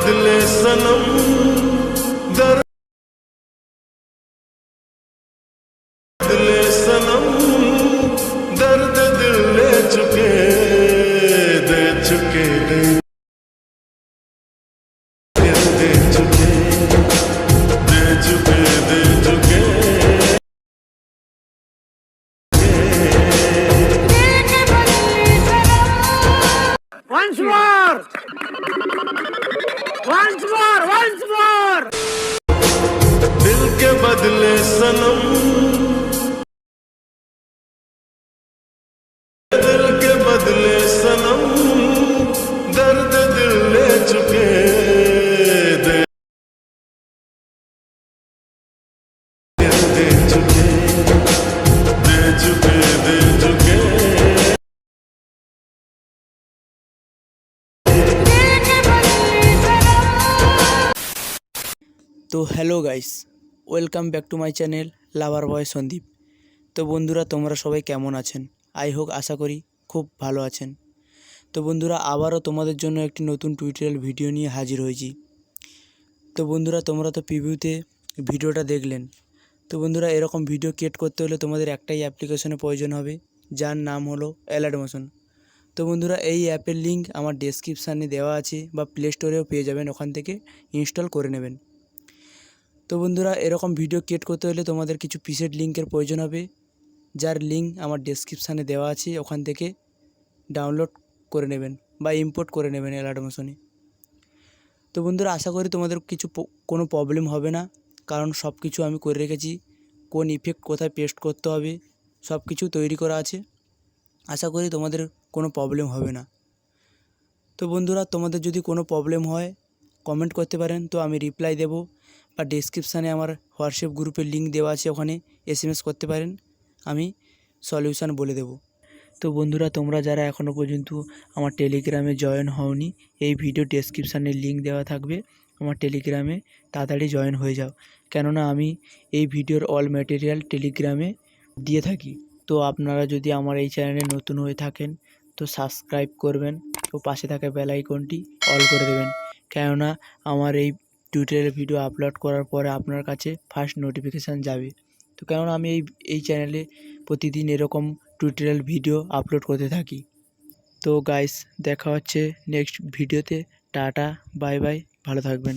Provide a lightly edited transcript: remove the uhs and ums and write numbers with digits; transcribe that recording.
बदले सनम दर्द बदले सनम दर्द दिल ले चुके दे चुके दे दे चुके दे चुके दे चुके Once more! Once more! Once more! दिल के बदले सनम दिल के बदले सनम दर्द दिल ले चुके दे दे चुके दे चुके दे चुके তো hello guys, welcome back to my channel lover boy Sandeep. তো বন্ধুরা, তোমরা সবাই কেমন আছেন? আশা করি খুব ভালো আছেন। তো বন্ধুরা, আবারও তোমাদের জন্য একটি নতুন টিউটোরিয়াল ভিডিও নিয়ে হাজির হয়েছি। তো বন্ধুরা, তোমরা তো প্রিভিউতে ভিডিওটা দেখলেন। তো বন্ধুরা, এরকম ভিডিও ক্রিয়েট করতে হলে তোমাদের একটাই অ্যাপ্লিকেশনের প্রয়োজন হবে, যার নাম হলো অ্যালাইটমোশন। তো বন্ধুরা, এই অ্যাপের লিঙ্ক আমার ডেসক্রিপশানে দেওয়া আছে, বা প্লে স্টোরেও পেয়ে যাবেন, ওখান থেকে ইনস্টল করে নেবেন। তো বন্ধুরা, এরকম ভিডিও ক্রিয়েট করতে হলে তোমাদের কিছু প্রিসেট লিঙ্কের প্রয়োজন হবে, যার লিঙ্ক আমার ডেসক্রিপশানে দেওয়া আছে, ওখান থেকে ডাউনলোড করে নেবেন বা ইম্পোর্ট করে নেবেন অ্যালাইটমোশনে। তো বন্ধুরা, আশা করি তোমাদের কোনো প্রবলেম হবে না, কারণ সব কিছু আমি করে রেখেছি। কোন ইফেক্ট কোথায় পেস্ট করতে হবে সব কিছু তৈরি করা আছে। আশা করি তোমাদের কোনো প্রবলেম হবে না। তো বন্ধুরা, তোমাদের যদি কোনো প্রবলেম হয় কমেন্ট করতে পারেন, তো আমি রিপ্লাই দেব, বা ডেসক্রিপশানে আমার হোয়াটসঅ্যাপ গ্রুপের লিঙ্ক দেওয়া আছে, ওখানে SMS করতে পারেন, আমি সলিউশান বলে দেব। তো বন্ধুরা, তোমরা যারা এখনও পর্যন্ত আমার টেলিগ্রামে জয়েন হওনি, এই ভিডিও ডেসক্রিপশানে লিঙ্ক দেওয়া থাকবে, আমার টেলিগ্রামে তাড়াতাড়ি জয়েন হয়ে যাও, কেননা আমি এই ভিডিওর অল ম্যাটেরিয়াল টেলিগ্রামে দিয়ে থাকি। তো আপনারা যদি আমার এই চ্যানেলে নতুন হয়ে থাকেন, তো সাবস্ক্রাইব করবেন ও পাশে থাকা বেল আইকনটি অল করে দেবেন, কেননা আমার এই টিউটোরিয়াল ভিডিও আপলোড করার পরে আপনার কাছে ফার্স্ট নোটিফিকেশান যাবে। তো কেননা আমি এই চ্যানেলে প্রতিদিন এরকম টিউটোরিয়াল ভিডিও আপলোড করতে থাকি। তো গাইস, দেখা হচ্ছে নেক্সট ভিডিওতে। টাটা, বাই বাই, ভালো থাকবেন।